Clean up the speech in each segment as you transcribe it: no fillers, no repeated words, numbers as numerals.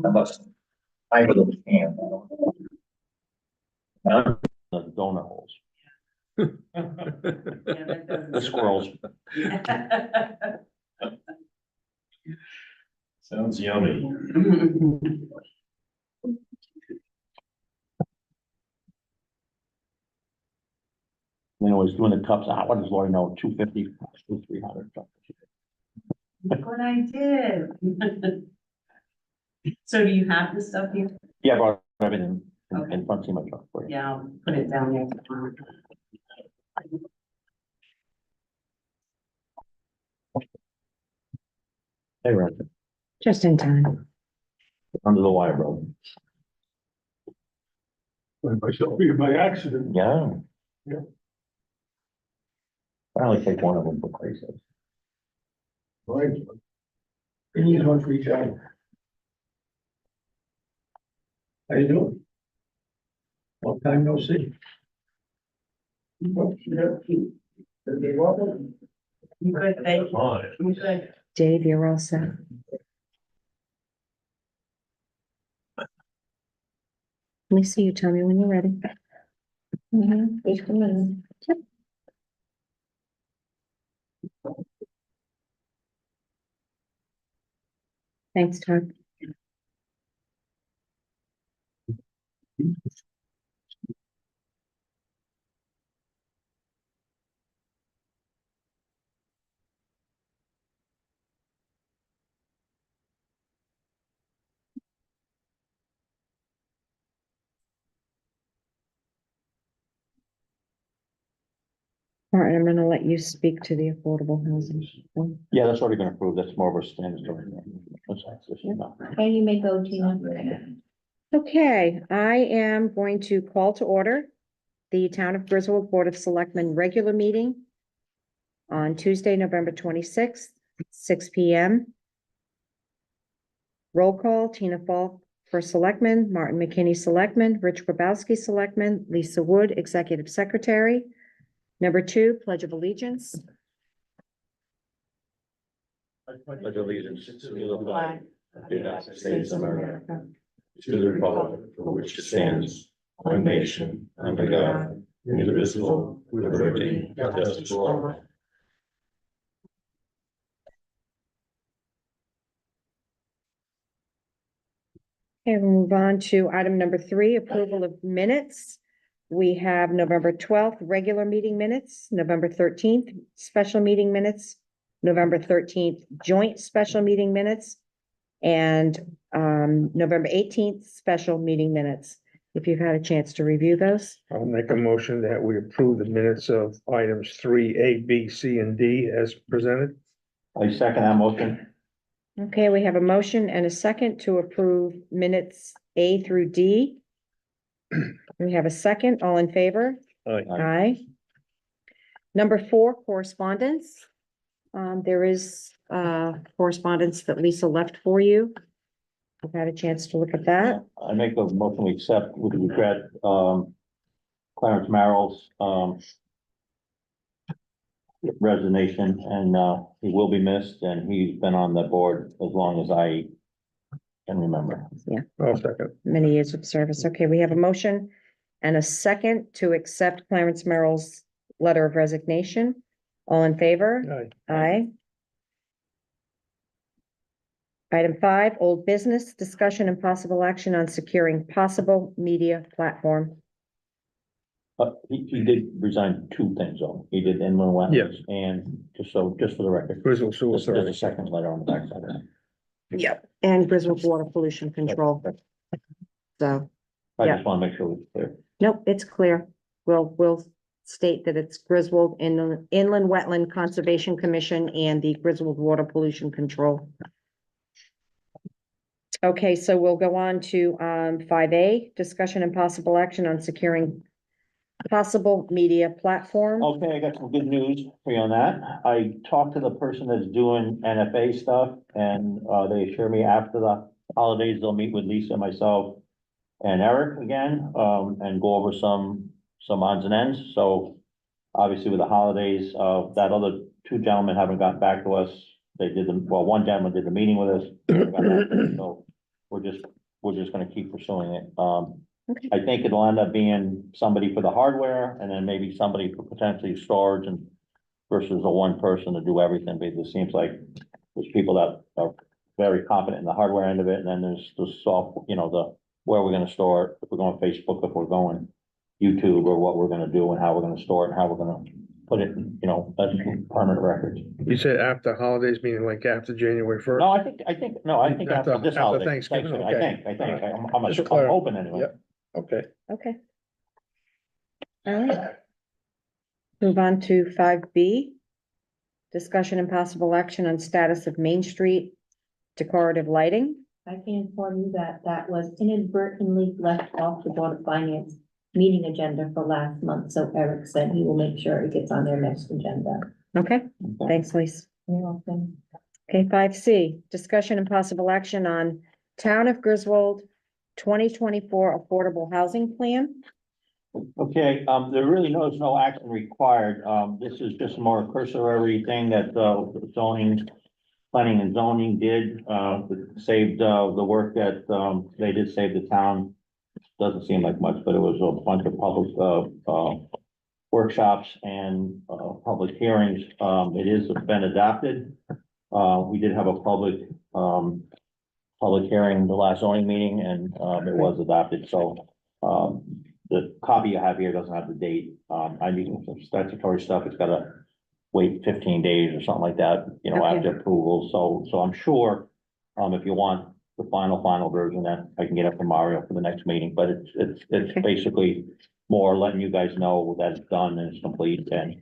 Unless I would have can. The donut holes, the squirrels. Sounds yummy. Anyways, doing the cups out, what does Lori know, 250, 300. Look what I did. So do you have this stuff here? Yeah, I brought everything in front of my truck for you. Yeah, I'll put it down there. Hey, Ren, Just in time. under the wire, bro. Myself here by accident. Yeah. Yeah. I only take one of them for Christ's sake. Right. You need one for each other. How you doing? Long time no see. You good, thank you. You good. Dave, you're all set. Let me see you. Tell me when you're ready. Just a minute. Yep. Thanks, Todd. All right, I'm gonna let you speak to the affordable housing. Yeah, that's already been approved. That's more of a standard. Okay, you may go, Tina. Okay, I am going to call to order the Town of Griswold Board of Selectmen regular meeting on Tuesday, November 26th, 6 p.m. Roll call, Tina Falk for Selectmen, Martin McKinney, Selectman, Rich Grabowski, Selectman, Lisa Wood, Executive Secretary. Number 2, Pledge of Allegiance. Pledge allegiance to the flag of the United States of America, To the republic for which it stands, one nation, under God, indivisible, with liberty and justice for all. Okay, we'll move on to item number 3, approval of minutes. We have November 12th, regular meeting minutes, November 13th, special meeting minutes, November 13th, joint special meeting minutes, and November 18th, special meeting minutes. If you've had a chance to review those. I'll make a motion that we approve the minutes of items 3A, B, C, and D as presented. I second that motion. Okay, we have a motion and a second to approve minutes A through D. We have a second, all in favor? Aye. Aye. Number 4, correspondence. There is correspondence that Lisa left for you. I've had a chance to look at that. I make a motion we accept with regret, Clarence Merrill's, resignation, and, he will be missed, and he's been on the board as long as I can remember. I'll second. Many years of service. Okay, we have a motion and a second to accept Clarence Merrill's letter of resignation. All in favor? Aye. Aye. Item 5, old business, discussion and possible action on securing possible media platform. He did resign 2 things, though. He did inland wetlands, and just for the record, Griswold Sewer there's a Service. second letter on the backside of that. Yep. And Griswold Water Pollution Control. So, I Yeah. just want to make sure it's clear. nope, it's clear. We'll state that it's Griswold Inland Wetland Conservation Commission and the Griswold Water Pollution Control. Okay, so we'll go on to 5A, discussion and possible action on securing possible media platform. Okay, I got some good news for you on that. I talked to the person that's doing NFA stuff, and they assure me after the holidays, they'll meet with Lisa, myself, and Eric again, and go over some odds and ends. So obviously with the holidays, that other 2 gentlemen haven't gotten back to us. they did one gentleman did the meeting with us. So we're just gonna keep pursuing it. Okay. I think it'll end up being somebody for the hardware and then maybe somebody for potentially storage and versus a one person to do everything, because it seems like there's people that are very confident in the hardware end of it, and then there's the soft, where we're gonna store it, if we're going Facebook, if we're going YouTube, or what we're gonna do and how we're gonna store it and how we're gonna put it, as permanent records. You said after holidays, meaning like after January first? No, I think after this After holiday. Thanksgiving, I okay. think, All right. I'm Just clear. hoping anyway. Yep. Okay. Okay. All right. Move on to 5B. Discussion and possible action on status of Main Street decorative lighting. I can inform you that that was inadvertently left off the Board of Finance meeting agenda for last month, so Eric said he will make sure it gets on their next agenda. Okay, thanks, Lisa. You're welcome. Okay, 5C, discussion and possible action on Town of Griswold 2024 Affordable Housing Plan. Okay, there really is no action required. This is just more cursory thing that, planning and zoning did, saved, the work that, they did save the town. Doesn't seem like much, but it was a bunch of public, workshops and, public hearings. It is been adopted. We did have a public hearing, the last zoning meeting, and, it was adopted, so, the copy you have here doesn't have the date. I mean, some statutory stuff, it's gotta wait 15 days or something like that, Okay. after approval. So I'm sure, if you want the final version, that I can get it from Mario for the next meeting, but it's Okay. basically more letting you guys know that it's done and it's complete, and,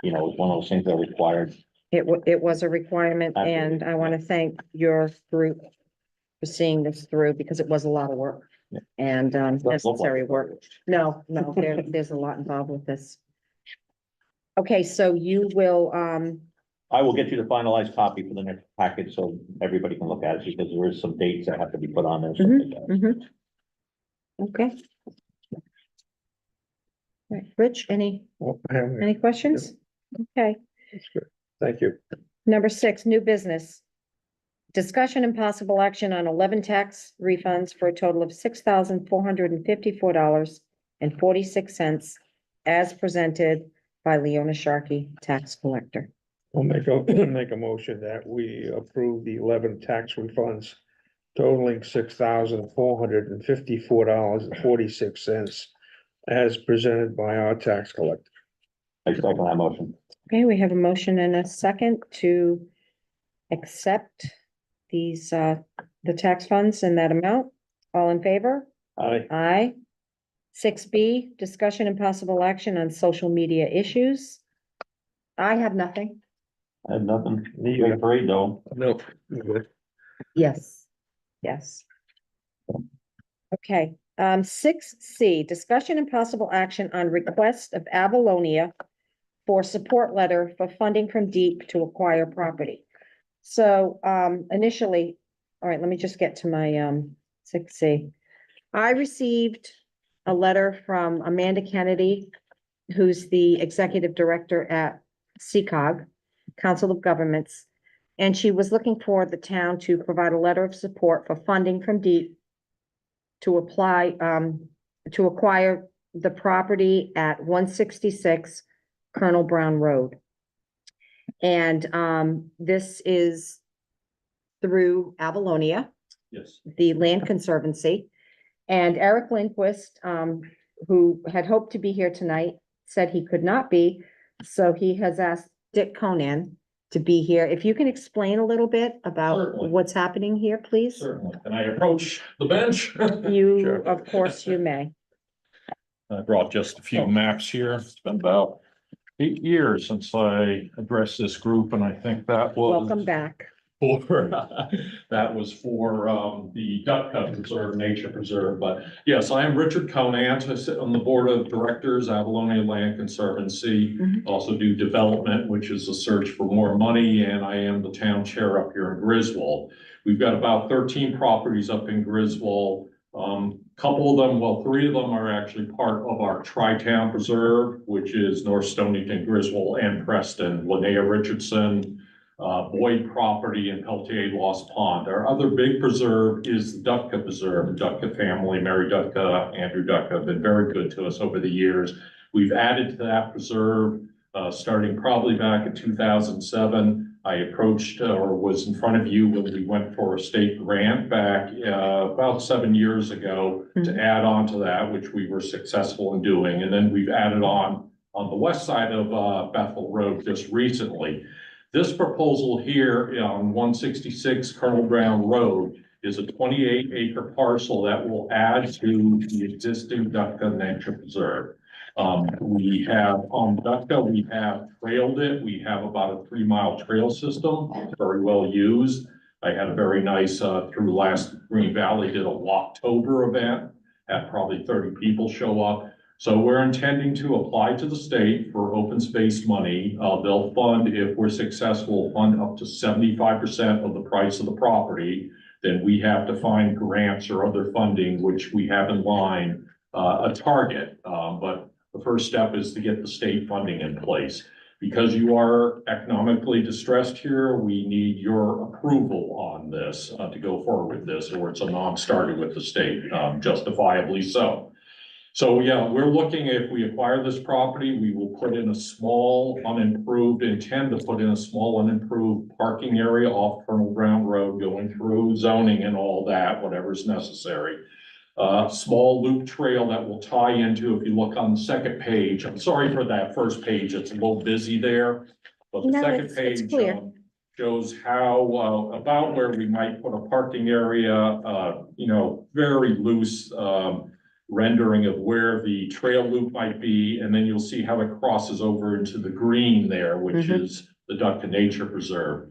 it's one of those things that are required. It was a requirement, and Absolutely. I want to thank your group for seeing this through, because it was a lot of work. Yeah. And Doesn't look like necessary it. work. No, there's a lot involved with this. Okay, so you will, I will get you the finalized copy for the next package, so everybody can look at it, because there is some dates that have to be put on there. stuff like that. Okay. Right, Rich, any questions? Okay, Thank you. number 6, new business. Discussion and possible action on 11 tax refunds for a total of $6,454.46 as presented by Leona Sharkey, tax collector. I'll make a motion that we approve the 11 tax refunds totaling $6,454.46 as presented by our tax collector. I second that motion. Okay, we have a motion and a second to accept these, the tax funds in that amount. All in favor? Aye. Aye. 6B, discussion and possible action on social media issues. I have nothing. I have nothing. Neither. Great though. Nope. Good. Yes. Yes. Okay, 6C, discussion and possible action on request of Avalonia for support letter for funding from DEEP to acquire property. So, initially, all right, let me just get to my, 6C. I received a letter from Amanda Kennedy, who's the executive director at CCOG, Council of Governments, and she was looking for the town to provide a letter of support for funding from DEEP to apply, to acquire the property at 166 Colonel Brown Road. And, this is through Avalonia, Yes. the Land Conservancy. And Eric Lindquist, who had hoped to be here tonight, said he could not be. So he has asked Dick Conan to be here. If you can explain a little bit about Certainly. what's happening here, please. Certainly. Can I approach the bench? You, Sure. of course, you may. I brought just a few maps here. It's been about 8 years since I addressed this group, and I think that was. Welcome back. For, that was for, the Duck Cut Preserve, Nature Preserve, but yes, I am Richard Conant. I sit on the Board of Directors, Avalonia Land Conservancy. Mhm. Also do development, which is a search for more money, and I am the town chair up here in Griswold. We've got about 13 properties up in Griswold. Couple of them, well, 3 of them are actually part of our Tri-Town Preserve, which is North Stonington, Griswold, and Preston. Linnea Richardson, Boyd property in Peltier Lost Pond. Our other big preserve is the Dutka Preserve. The Dutka family, Mary Dutka, Andrew Dutka, have been very good to us over the years. We've added to that preserve, starting probably back in 2007. I approached or was in front of you when we went for a state grant back about 7 years ago to add on to that, which we were successful in doing. And then we've added on the west side of Bethel Road just recently. This proposal here on 166 Colonel Brown Road is a 28-acre parcel that will add to the existing Dutka Nature Preserve. We have on Dutka, we have trailed it. We have about a 3-mile trail system. It's very well used. I had a very nice, through last Green Valley, did a Walktober event, had probably 30 people show up. So we're intending to apply to the state for open space money. They'll fund, if we're successful, fund up to 75% of the price of the property. Then we have to find grants or other funding, which we have in line, a target. But the first step is to get the state funding in place. Because you are economically distressed here, we need your approval on this to go forward with this, or it's a non-starter with the state, justifiably so. So yeah, we're looking, if we acquire this property, we will put in a small intend to put in a small unimproved parking area off Colonel Brown Road, going through zoning and all that, whatever's necessary. Small loop trail that will tie into, if you look on the second page, I'm sorry for that first page, it's a little busy there. But the No, second it's page clear. shows how, about where we might put a parking area, very loose, rendering of where the trail loop might be, and then you'll see how it crosses over into the green there, which is the Dutka Nature Preserve.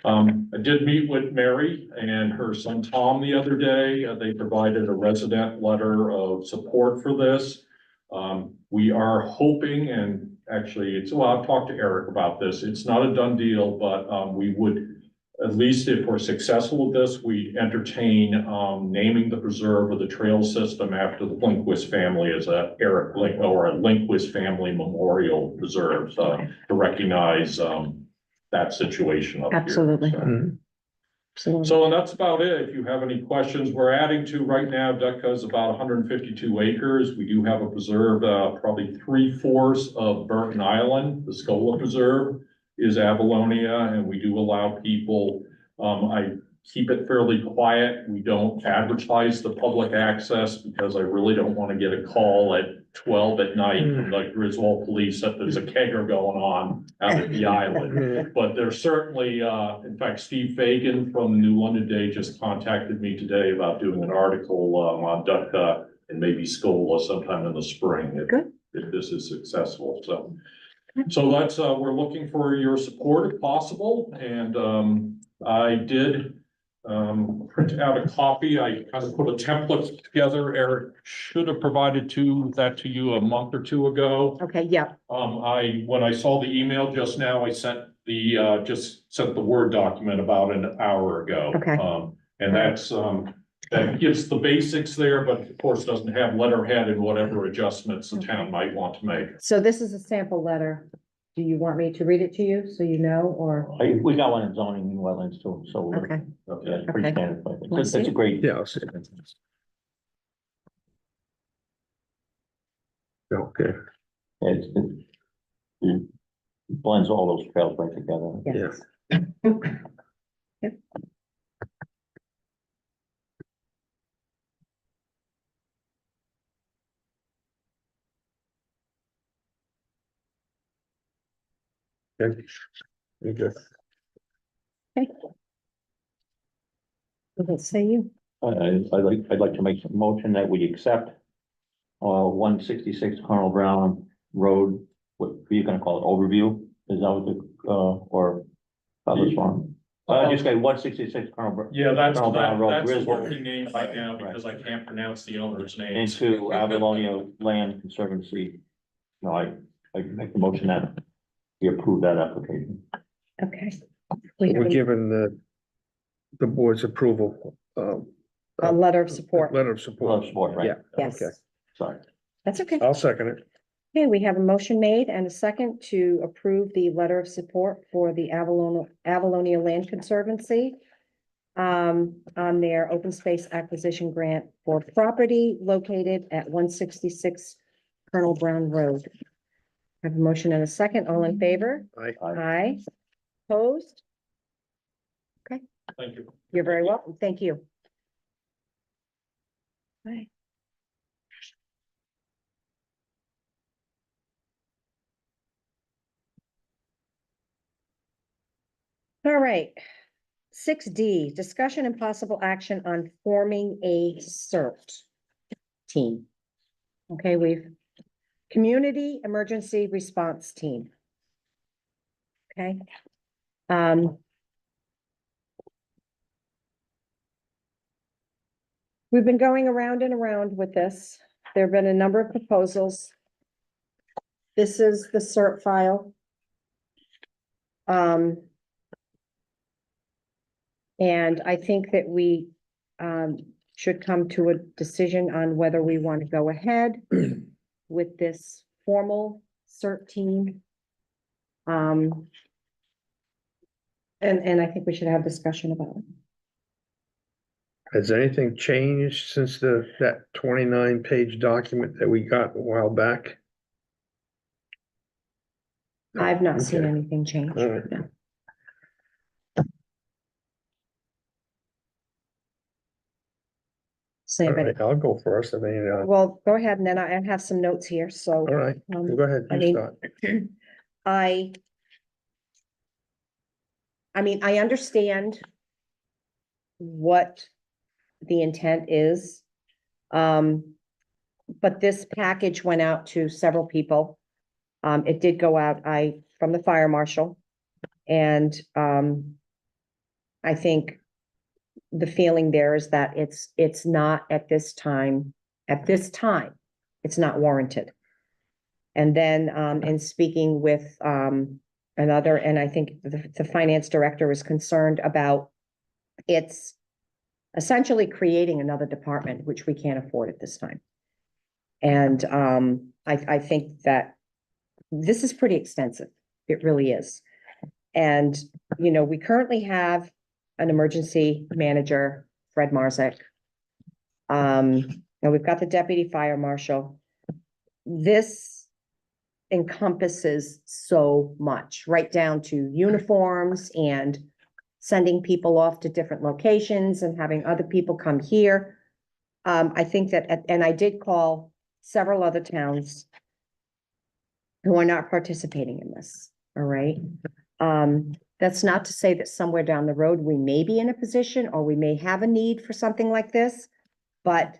I did meet with Mary and her son Tom the other day. They provided a resident letter of support for this. We are hoping, and actually I'll talk to Eric about this. It's not a done deal, but we would, at least if we're successful with this, we entertain naming the preserve or the trail system after the Lindquist family as a Lindquist family memorial preserve, to recognize that situation up here. Absolutely. Mhm. Absolutely. So that's about it. If you have any questions, we're adding to right now, Dutka is about 152 acres. We do have a preserve, probably 3/4 of Burton Island, the Scola Preserve is Avalonia, and we do allow people, I keep it fairly quiet. We don't advertise the public access because I really don't want to get a call at 12 at night from the Griswold police that there's a kegger going on out at the island. But there's certainly, in fact, Steve Fagan from the New London Day just contacted me today about doing an article on Dutka and maybe Scola sometime in the spring if this is successful. So that's, we're looking for your support if possible. And I did print out a copy. I kind of put a template together. Eric should have provided that to you a month or two ago. Okay, yeah, When I saw the email just now, I sent the Word document about an hour ago. Okay. And that gives the basics there, but of course doesn't have letterhead and whatever adjustments the town might want to make. so this is a sample letter. Do you want me to read it to you so you know, or? We got one in zoning and wetlands too, so. Okay, That's pretty Okay. standard. but Wanna It's see it's a it? great. Yeah, I'll see. Okay, It blends all those trails right together. yes. okay. Okay. Does it say you? I'd like to make a motion that we accept 166 Colonel Brown Road, what are you gonna call it, overview? Is that what the, or other farm? Just got 166 Colonel Brown. Yeah, that's Colonel Brown Road, the Griswold, working name right now because I can't pronounce the owner's name. into Avalonia Land Conservancy. No, I make the motion that we approve that application. Okay. We have We're given the board's approval, a letter of support. letter of Love support. sport, right? Yeah, Yes, okay. Sorry. that's okay. I'll second it. Okay, we have a motion made and a second to approve the letter of support for the Avalonia Land Conservancy on their open space acquisition grant for property located at 166 Colonel Brown Road. I have a motion and a second. All in favor? Aye. Opposed? Thank you. You're very welcome. Thank you. Bye. All right. 6D, discussion and possible action on forming a CERT team. Okay, Community Emergency Response Team. Okay. We've been going around and around with this. There have been a number of proposals. This is the CERT file. And I think that we should come to a decision on whether we want to go ahead with this formal CERT team. And I think we should have discussion about it. Has anything changed since that 29-page document that we got a while back? I've not seen Okay. anything change. All right. No. Say All anybody. right, I'll go first. I mean, Well, go ahead, and then I have some notes here, so. all right, um, go ahead, I you mean- start. I mean, I understand what the intent is. But this package went out to several people. It did go out, from the fire marshal. And, I think the feeling there is that it's not at this time, it's not warranted. And then, in speaking with, another, and I think the finance director is concerned about it's essentially creating another department, which we can't afford at this time. And, I think that this is pretty extensive. It really is. And, we currently have an emergency manager, Fred Marzek. And we've got the deputy fire marshal. This encompasses so much, right down to uniforms and sending people off to different locations and having other people come here. I think that, and I did call several other towns who are not participating in this, all right? That's not to say that somewhere down the road, we may be in a position or we may have a need for something like this. But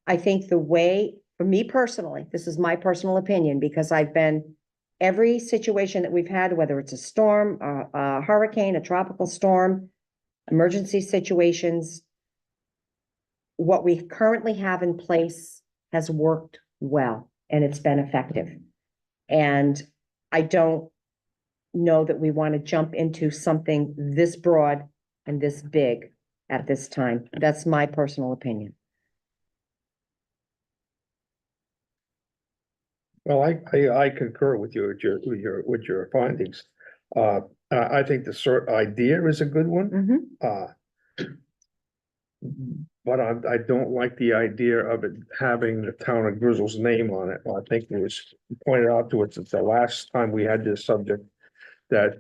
I think the way, for me personally, this is my personal opinion, because I've been, every situation that we've had, whether it's a storm, a hurricane, a tropical storm, emergency situations, what we currently have in place has worked well and it's been effective. And I don't know that we want to jump into something this broad and this big at this time. That's my personal opinion. Well, I concur with you, with your findings. I think the CERT idea is a good one. But I don't like the idea of it having the town of Grizzle's name on it. I think it was pointed out to us, it's the last time we had this subject, that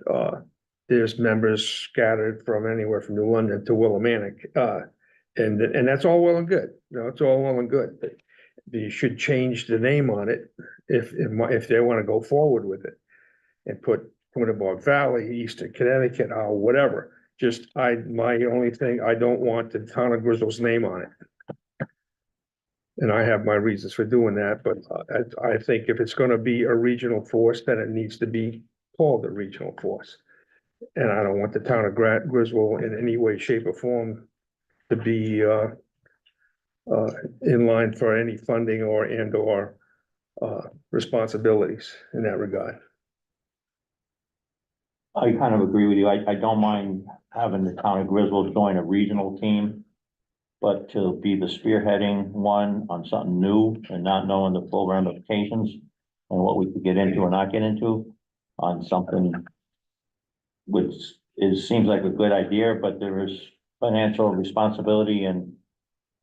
there's members scattered from anywhere from New London to Willimantic. And that's all well and good, it's all well and good. But you should change the name on it if they want to go forward with it. And put Quinebaug Valley, Eastern Connecticut, or whatever. Just my only thing, I don't want the town of Grizzle's name on it. And I have my reasons for doing that, but I think if it's gonna be a regional force, then it needs to be called a regional force. And I don't want the town of Griswold in any way, shape, or form to be in line for any funding or responsibilities in that regard. I kind of agree with you. I don't mind having the town of Griswold join a regional team. But to be the spearheading one on something new and not knowing the full ramifications, and what we could get into or not get into on something which seems like a good idea, but there is financial responsibility and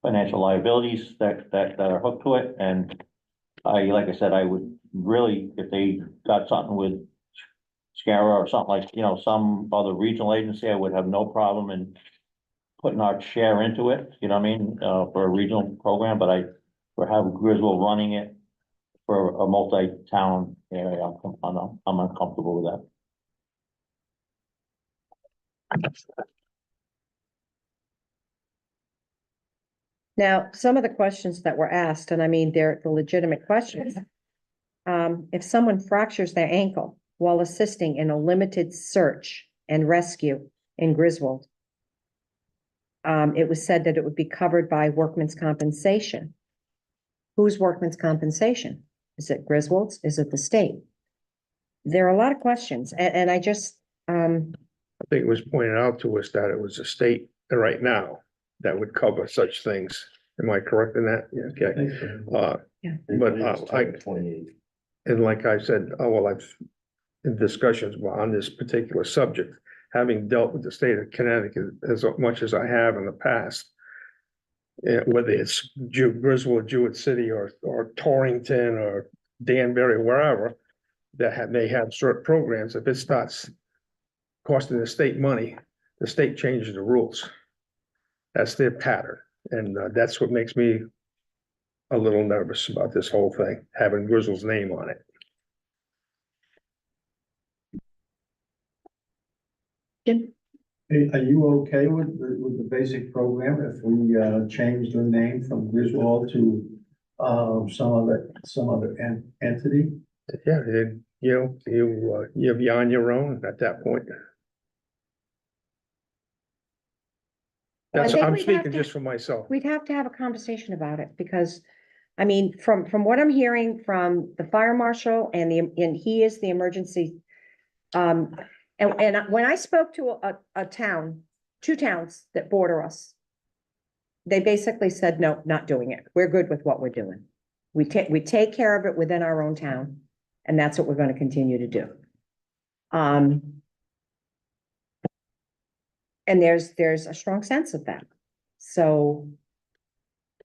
financial liabilities that are hooked to it, and like I said, I would really, if they got something with SCARA or something like, some other regional agency, I would have no problem in putting our share into it, you know what I mean, for a regional program, but for having Griswold running it for a multi-town area, I'm uncomfortable with that. Now, some of the questions that were asked, and I mean, they're the legitimate questions. If someone fractures their ankle while assisting in a limited search and rescue in Griswold, it was said that it would be covered by workman's compensation. Whose workman's compensation? Is it Griswold's? Is it the state? There are a lot of questions, and I just, I think it was pointed out to us that it was a state right now that would cover such things. Am I correct in that? Yeah, okay. Yeah. But and like I said, I've in discussions on this particular subject, having dealt with the state of Connecticut as much as I have in the past. Whether it's Griswold, Jewett City, or Torrington, or Danbury, wherever, they have certain programs. If it starts costing the state money, the state changes the rules. That's their pattern, and that's what makes me a little nervous about this whole thing, having Griswold's name on it. Jim? Are you okay with the basic program if we change the name from Griswold to some other entity? Yeah, you're beyond your own at that point. I That's, think I'm we'd have speaking to- just for myself. we'd have to have a conversation about it, because, I mean, from what I'm hearing from the fire marshal and he is the emergency. And when I spoke to a town, 2 towns that border us, they basically said, no, not doing it. We're good with what we're doing. We take care of it within our own town, and that's what we're gonna continue to do. And there's a strong sense of that. So,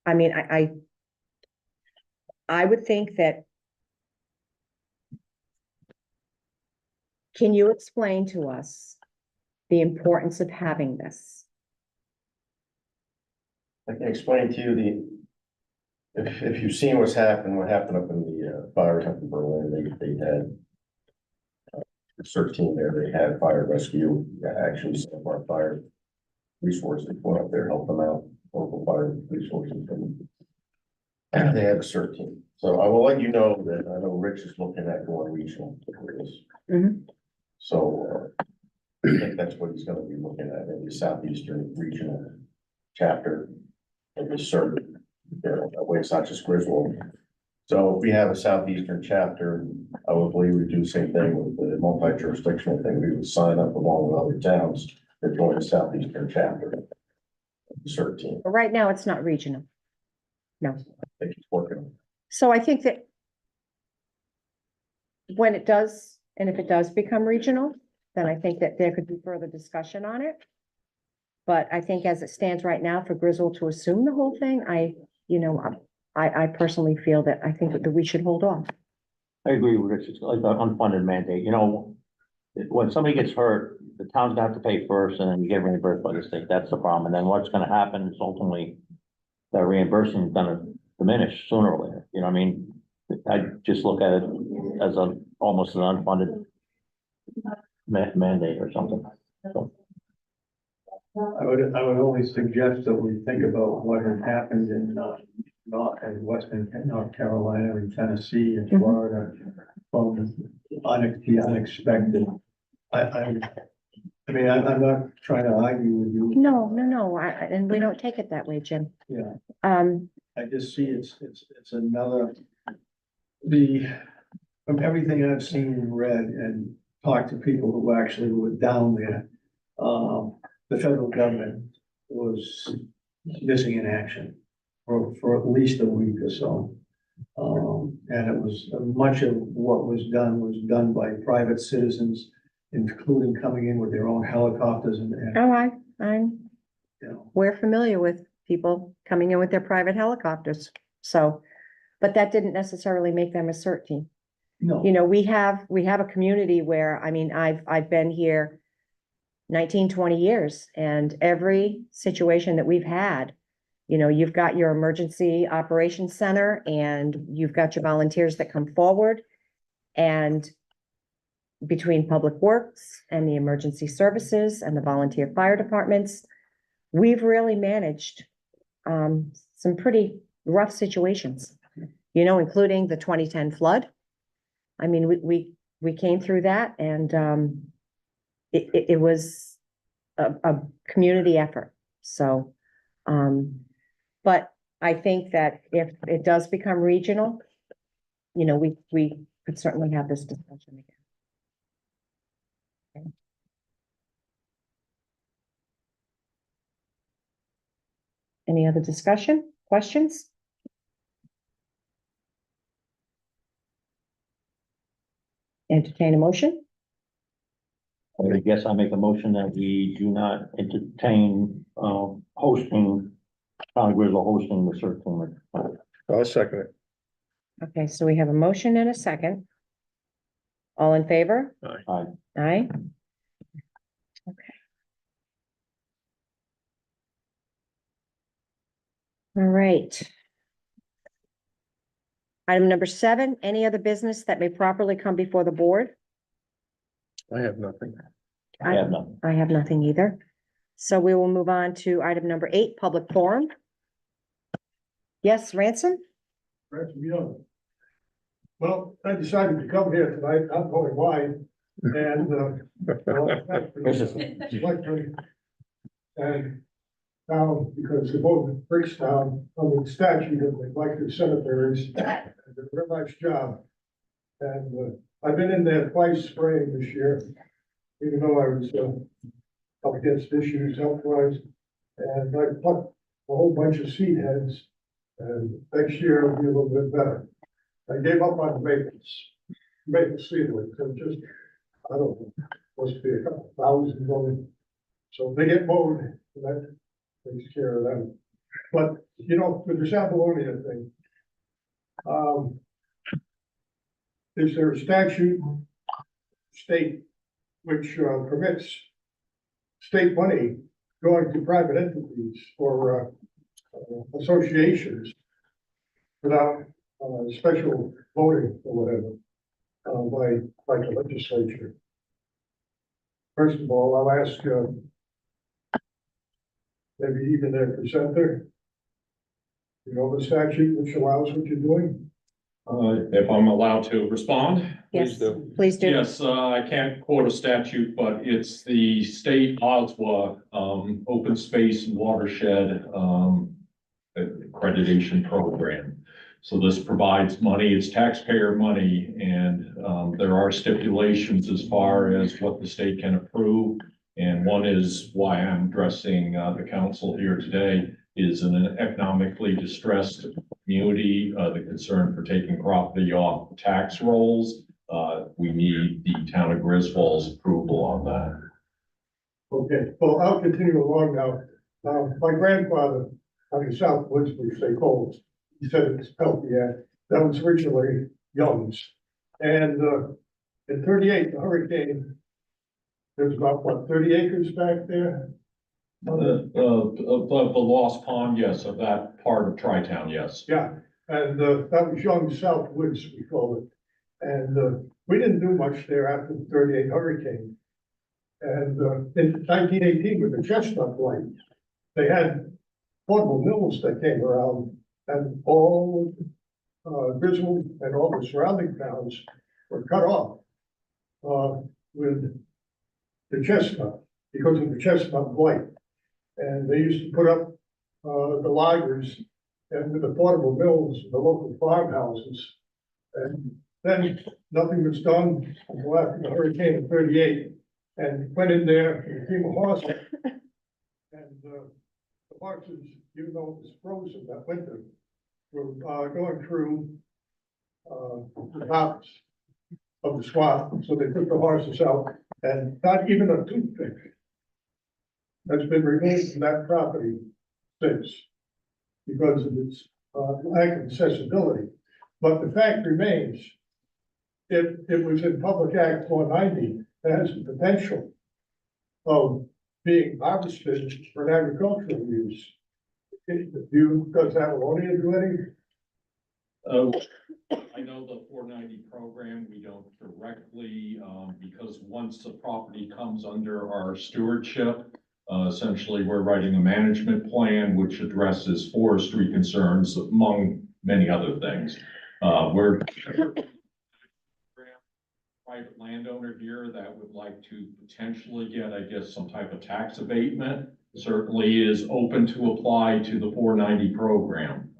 I mean, I would think that. Can you explain to us the importance of having this? I can explain to you if you've seen what happened up in the fires up in Berlin, they had the search team there, they had fire rescue, actually some of our fire resources went up there, help them out, local fire resources. And they had a search team. So I will let you know that I know Rich is looking at going regional. Mhm. So I think that's what he's gonna be looking at, in the southeastern regional chapter of the circuit. That way it's not just Griswold. So if we have a southeastern chapter, I would believe we do the same thing with the multi-jurisdictional thing. We would sign up along with other towns that join the southeastern chapter. The CERT team, But right now, it's not regional. No. I think it's working. So I think that when it does, and if it does become regional, then I think that there could be further discussion on it. But I think as it stands right now, for Griswold to assume the whole thing, I personally feel that I think that we should hold off. I agree with Rich, it's like an unfunded mandate, when somebody gets hurt, the town's gonna have to pay first, and then you get reimbursed by the state, that's the problem, and then what's gonna happen is ultimately that reimbursement is gonna diminish sooner or later, you know what I mean? I just look at it as almost an unfunded mandate or something, so. I would only suggest that we think about what has happened in North Carolina and Tennessee and Florida from the unexpected. I mean, I'm not trying to argue with you. No, and we don't take it that way, Jim. Yeah, Um, I just see it's another, from everything I've seen and read and talked to people who actually were down there, the federal government was missing in action for at least a week or so. And it was, much of what was done by private citizens, including coming in with their own helicopters and, Oh, I'm, you know, we're familiar with people coming in with their private helicopters, so. But that didn't necessarily make them a CERT team. no. You know, we have a community where, I mean, I've been here 19, 20 years, and every situation that we've had, you know, you've got your emergency operations center and you've got your volunteers that come forward. And between Public Works and the emergency services and the volunteer fire departments, we've really managed some pretty rough situations, you know, including the 2010 flood. I mean, we came through that, and it was a community effort. So, but I think that if it does become regional, you know, we could certainly have this discussion again. Okay. Any other discussion, questions? Entertain a motion? I guess I make a motion that we do not entertain, hosting, Town of Griswold hosting the CERT tournament. I'll second it. Okay, so we have a motion and a second. All in favor? Aye. Aye. Okay. All right. Item number 7, any other business that may properly come before the board? I have nothing. I have none. I have nothing either. So we will move on to item number 8, public forum. Yes, Ransom? Well, I decided to come here tonight, not knowing why, and, Selectmen. And now, because the vote breaks down under the statute of neglected cemeteries, did a real nice job. And, I've been in there twice spraying this year, even though I was, up against issues health-wise. And I plucked a whole bunch of seed heads, and next year it'll be a little bit better. I gave up on maple seedlings, so just, I don't know, must be a couple thousand of them. So they get mowed, and that takes care of them. But, you know, with the Sapalonia thing, is there a statute, state, which permits state money going to private entities or associations without special voting or whatever, by the legislature? First of all, I'll ask, maybe even their presenter, you know, the statute which allows what you're doing? If I'm allowed to respond? Yes, do. please do. Yes, I can't quote a statute, but it's the state Oswa, open space and watershed, accreditation program. So this provides money, it's taxpayer money, and there are stipulations as far as what the state can approve. And one is why I'm addressing the council here today, is in an economically distressed community, the concern for taking property off tax rolls. We need the town of Griswold's approval on that. Okay, well, I'll continue along now. My grandfather, out in South Woods, we say Coles, he said it's healthy, yeah, that was originally Young's. And, in 38, the hurricane, there's about, what, 30 acres back there? The Lost Pond, yes, of that part of Tri-Town, yes. Yeah, and, that was Young's South Woods, we called it. And, we didn't do much there after the 38 hurricane. And, in 1918, with the Chestnut Blight, they had portable mills that came around, and all, Griswold and all the surrounding towns were cut off, with the chestnut, because of the chestnut blight. And they used to put up, the lagers and with the portable mills, the local farmhouses. And then nothing was done until after the hurricane of 38, and went in there and became a horse. And, the horses, even though it was frozen that winter, were, going through the tops of the swamp, so they took the horses out, and not even a toothpick has been removed from that property since, because of its, lack of accessibility. But the fact remains, if it was in Public Act 490, it has the potential of being harvested for agricultural use. Does Avalonia do any? I know the 490 program, we don't directly, because once the property comes under our stewardship, essentially, we're writing a management plan which addresses forestry concerns among many other things. We're private landowner here that would like to potentially get, I guess, some type of tax abatement, certainly is open to apply to the 490 program.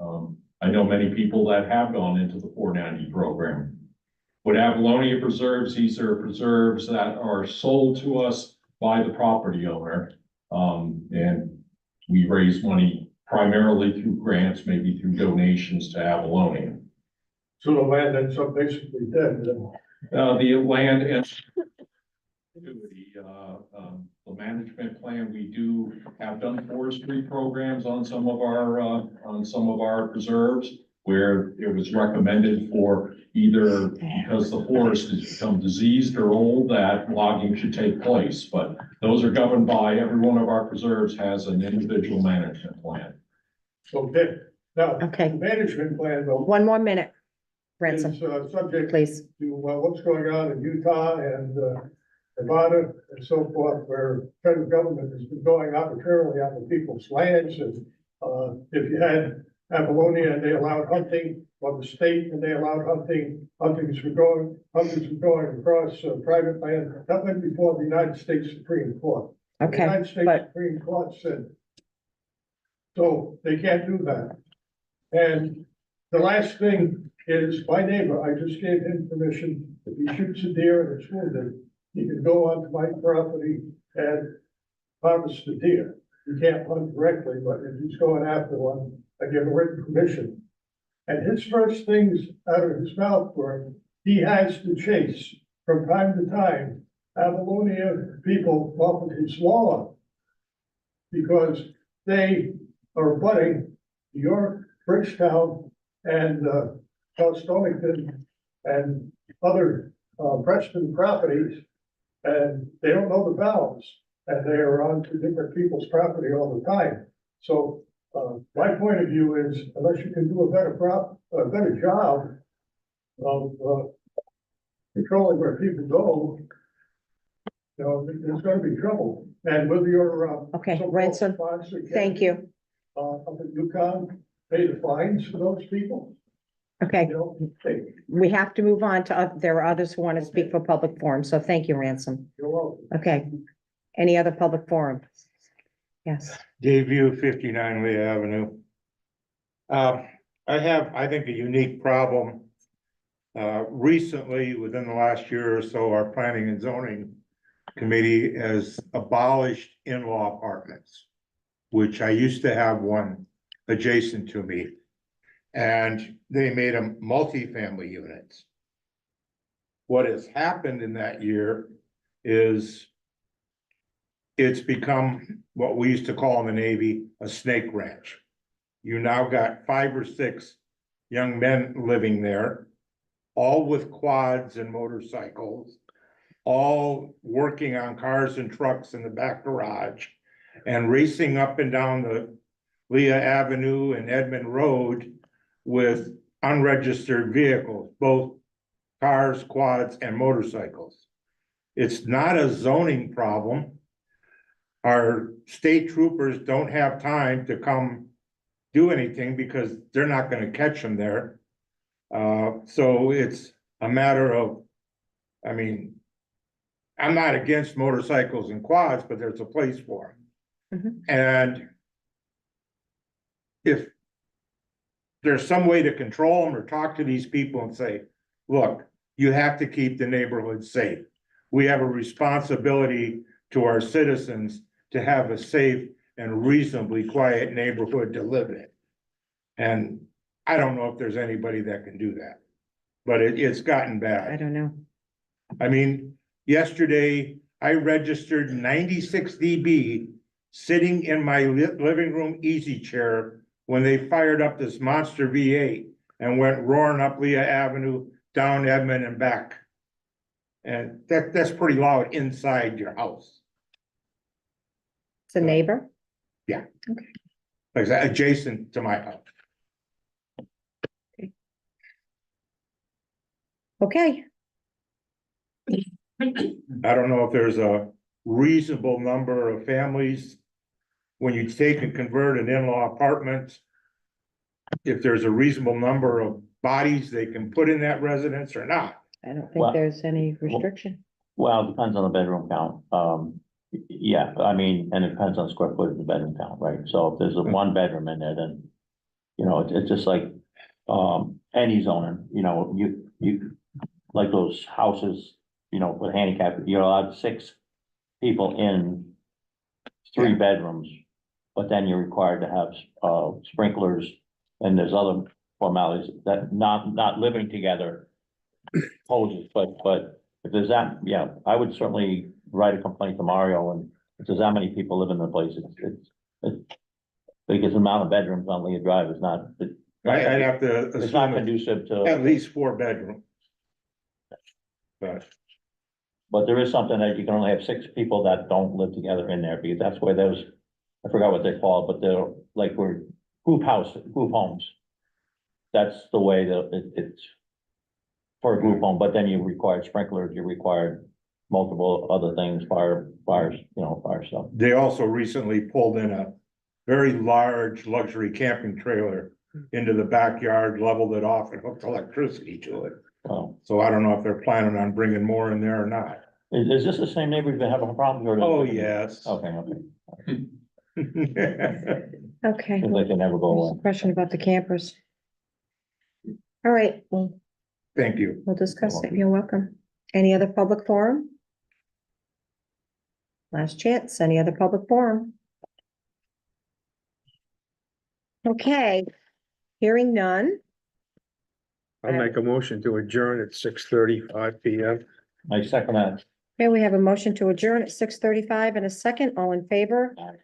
I know many people that have gone into the 490 program. With Avalonia preserves, these are preserves that are sold to us by the property owner. And we raise money primarily through grants, maybe through donations to Avalonia. So the land ends up basically dead, then. The land and the management plan, we do have done forestry programs on some of our preserves where it was recommended for either because the forest has become diseased or old that logging should take place. But those are governed by every one of our preserves has an individual management plan. Okay, now, Okay. the management plan though One more minute, is, Ransom, subject please. to what's going on in Utah and, Nevada and so forth, where federal government has been going arbitrarily on the people's lands. And, if you had Apollonia and they allowed hunting, or the state and they allowed hunting, hunters were going across private land. That went before the United States Supreme Court. The Okay, United States but- Supreme Court said, so they can't do that. And the last thing is, my neighbor, I just gave him permission, if he shoots a deer and it's wounded, he can go onto my property and harvest the deer. He can't hunt directly, but if he's going after one, I give a written permission. And his first things out of his mouth were, he has to chase from time to time Avalonia people off of his lawn, because they are abutting York, Bridgetown, and South Stonington, and other Preston properties, and they don't know the bounds, and they are on to different people's property all the time. So my point of view is, unless you can do a better job of controlling where people go, you know, there's gonna be trouble. And with your Okay, so-called Ransom, sponsor, thank you. Up in Yukon, pay the fines for those people, Okay, you know, they, we have to move on to, there are others who want to speak for public forum, so thank you, Ransom. you're welcome. Okay, any other public forum? Yes, Dave View, 59 Lee Avenue. I think, a unique problem. Recently, within the last year or so, our planning and zoning committee has abolished in-law apartments, which I used to have one adjacent to me. And they made them multifamily units. What has happened in that year is it's become what we used to call in the Navy a snake ranch. You now got 5 or 6 young men living there, all with quads and motorcycles, all working on cars and trucks in the back garage and racing up and down the Leah Avenue and Edmond Road with unregistered vehicles, both cars, quads, and motorcycles. It's not a zoning problem. Our state troopers don't have time to come do anything because they're not gonna catch them there. So it's a matter of, I mean, I'm not against motorcycles and quads, but there's a place for them. And if there's some way to control them or talk to these people and say, look, you have to keep the neighborhood safe. We have a responsibility to our citizens to have a safe and reasonably quiet neighborhood to live in. And I don't know if there's anybody that can do that. but it's gotten I bad. don't know. I mean, yesterday I registered 96 dB sitting in my living room easy chair when they fired up this monster V8 and went roaring up Leah Avenue, down Edmond and back. And that's pretty loud inside your house. It's a neighbor? Like I said, adjacent to my house. Okay, I don't know if there's a reasonable number of families. When you take and convert an in-law apartment. If there's a reasonable number of bodies they can put in that residence or not. I don't Well- think there's any restriction. Well, it depends on the bedroom count. Yeah, I mean, and it depends on square footage of the bedroom count, right? So if there's a one bedroom in there, then, you know, it's just like, any zoning, you know, you, like those houses, you know, with handicap, you're allowed 6 people in 3 bedrooms, but then you're required to have, sprinklers, and there's other formalities that not living together poses, but if there's that, yeah, I would certainly write a complaint to Mario, and if there's that many people living in the place, it's because the amount of bedrooms on Leah Drive is not, I'd have to it's not assume conducive at to, least 4 bedroom. but there is something that you can only have 6 people that don't live together in there, because that's where those, I forgot what they're called, but they're like, we're group homes. That's the way that it's for a group home, but then you require sprinklers, you require multiple other things, fires, fire stuff. They also recently pulled in a very large luxury camping trailer into the backyard, leveled it off and hooked electricity to it. Well, So I don't know if they're planning on bringing more in there or not. is this the same neighbor you've been having a problem with? Oh, yes. Okay, Okay. seems like they never go There's a away. question about the campers. All right, well, Thank you. we'll discuss it. You're welcome. Any other public forum? Last chance, any other public forum? Okay, hearing none. I'll make a motion to adjourn at 6:35 PM. I second that. Okay, we have a motion to adjourn at 6:35 and a second. All in favor? Aye.